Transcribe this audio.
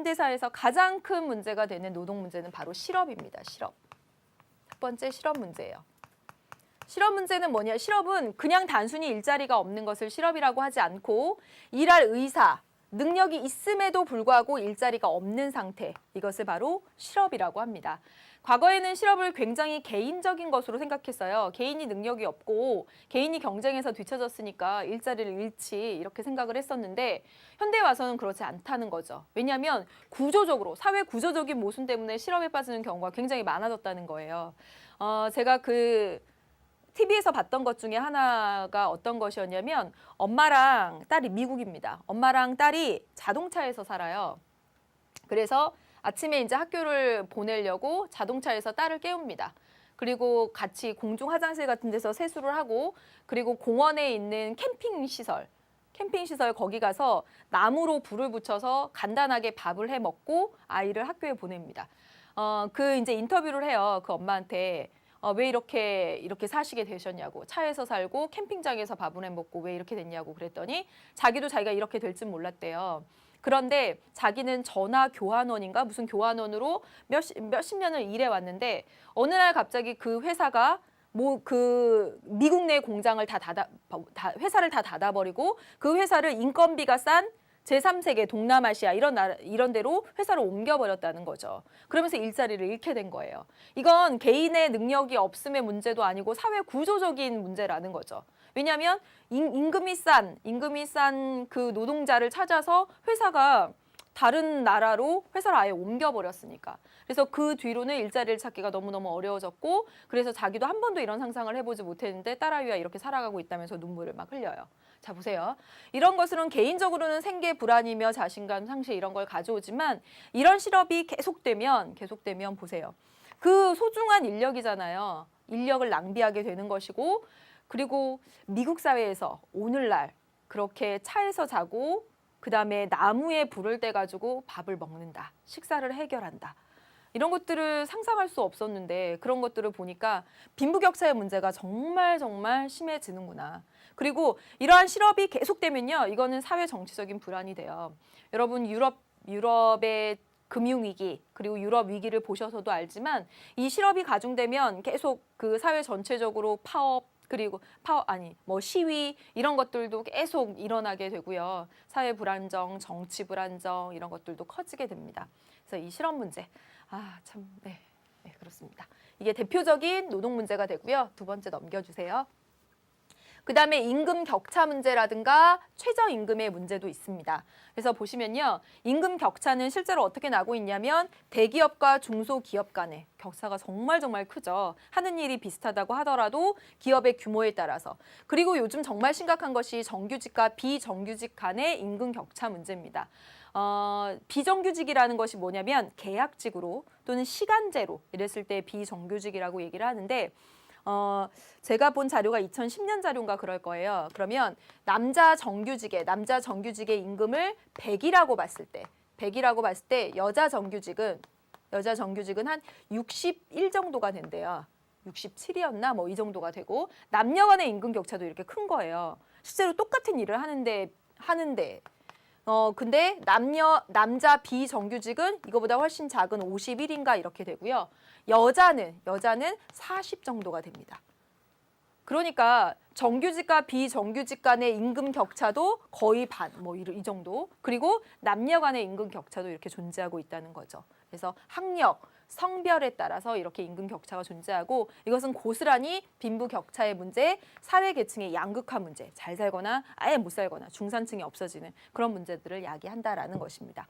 현대사회에서 가장 큰 문제가 되는 노동 문제는 바로 실업입니다. 실업. 첫 번째 실업 문제예요. 실업 문제는 뭐냐? 실업은 그냥 단순히 일자리가 없는 것을 실업이라고 하지 않고 일할 의사, 능력이 있음에도 불구하고 일자리가 없는 상태, 이것을 바로 실업이라고 합니다. 과거에는 실업을 굉장히 개인적인 것으로 생각했어요. 개인이 능력이 없고 개인이 경쟁에서 뒤처졌으니까 일자리를 잃지 이렇게 생각을 했었는데 현대에 와서는 그렇지 않다는 거죠. 왜냐하면 구조적으로 사회 구조적인 모순 때문에 실업에 빠지는 경우가 굉장히 많아졌다는 거예요. 제가 TV에서 봤던 것 중에 하나가 어떤 것이었냐면 엄마랑 딸이 미국입니다. 엄마랑 딸이 자동차에서 살아요. 그래서 아침에 이제 학교를 보내려고 자동차에서 딸을 깨웁니다. 그리고 같이 공중 화장실 같은 데서 세수를 하고 그리고 공원에 있는 캠핑 시설 거기 가서 나무로 불을 붙여서 간단하게 밥을 해 먹고 아이를 학교에 보냅니다. 이제 인터뷰를 해요. 그 엄마한테. 왜 이렇게 사시게 되셨냐고. 차에서 살고 캠핑장에서 밥을 해 먹고 왜 이렇게 됐냐고 그랬더니 자기도 자기가 이렇게 될 줄 몰랐대요. 그런데 자기는 전화 교환원인가 무슨 교환원으로 몇십 년을 일해 왔는데 어느 날 갑자기 그 회사가 미국 내 공장을 회사를 다 닫아버리고 그 회사를 인건비가 싼 제3세계 동남아시아 이런 데로 회사를 옮겨버렸다는 거죠. 그러면서 일자리를 잃게 된 거예요. 이건 개인의 능력이 없음의 문제도 아니고 사회 구조적인 문제라는 거죠. 왜냐하면 임금이 싼 그 노동자를 찾아서 회사가 다른 나라로 회사를 아예 옮겨버렸으니까. 그래서 그 뒤로는 일자리를 찾기가 너무너무 어려워졌고 그래서 자기도 한 번도 이런 상상을 해보지 못했는데 딸아이와 이렇게 살아가고 있다면서 눈물을 막 흘려요. 자, 보세요. 이런 것은 개인적으로는 생계 불안이며 자신감 상실 이런 걸 가져오지만 이런 실업이 계속되면 보세요. 그 소중한 인력이잖아요. 인력을 낭비하게 되는 것이고 그리고 미국 사회에서 오늘날 그렇게 차에서 자고 그다음에 나무에 불을 떼가지고 밥을 먹는다. 식사를 해결한다. 이런 것들을 상상할 수 없었는데 그런 것들을 보니까 빈부격차의 문제가 정말 심해지는구나. 그리고 이러한 실업이 계속되면요. 이거는 사회 정치적인 불안이 돼요. 여러분 유럽의 금융위기 그리고 유럽 위기를 보셔서도 알지만 이 실업이 가중되면 계속 그 사회 전체적으로 시위 이런 것들도 계속 일어나게 되고요. 사회 불안정, 정치 불안정 이런 것들도 커지게 됩니다. 그래서 이 실업 문제, 네, 그렇습니다. 이게 대표적인 노동 문제가 되고요. 두 번째 넘겨주세요. 그 다음에 임금 격차 문제라든가 최저임금의 문제도 있습니다. 그래서 보시면요. 임금 격차는 실제로 어떻게 나고 있냐면 대기업과 중소기업 간의 격차가 정말 크죠. 하는 일이 비슷하다고 하더라도 기업의 규모에 따라서. 그리고 요즘 정말 심각한 것이 정규직과 비정규직 간의 임금 격차 문제입니다. 비정규직이라는 것이 뭐냐면 계약직으로 또는 시간제로 이랬을 때 비정규직이라고 얘기를 하는데 제가 본 자료가 2010년 자료인가 그럴 거예요. 그러면 남자 정규직의 임금을 100이라고 봤을 때 여자 정규직은 한 61 정도가 된대요. 67이었나 뭐 이 정도가 되고 남녀 간의 임금 격차도 이렇게 큰 거예요. 실제로 똑같은 일을 하는데 근데 남자 비정규직은 이거보다 훨씬 작은 51인가 이렇게 되고요. 여자는 40 정도가 됩니다. 그러니까 정규직과 비정규직 간의 임금 격차도 거의 반, 이 정도. 그리고 남녀 간의 임금 격차도 이렇게 존재하고 있다는 거죠. 그래서 학력, 성별에 따라서 이렇게 임금 격차가 존재하고 이것은 고스란히 빈부 격차의 문제, 사회 계층의 양극화 문제, 잘 살거나 아예 못 살거나 중산층이 없어지는 그런 문제들을 야기한다라는 것입니다.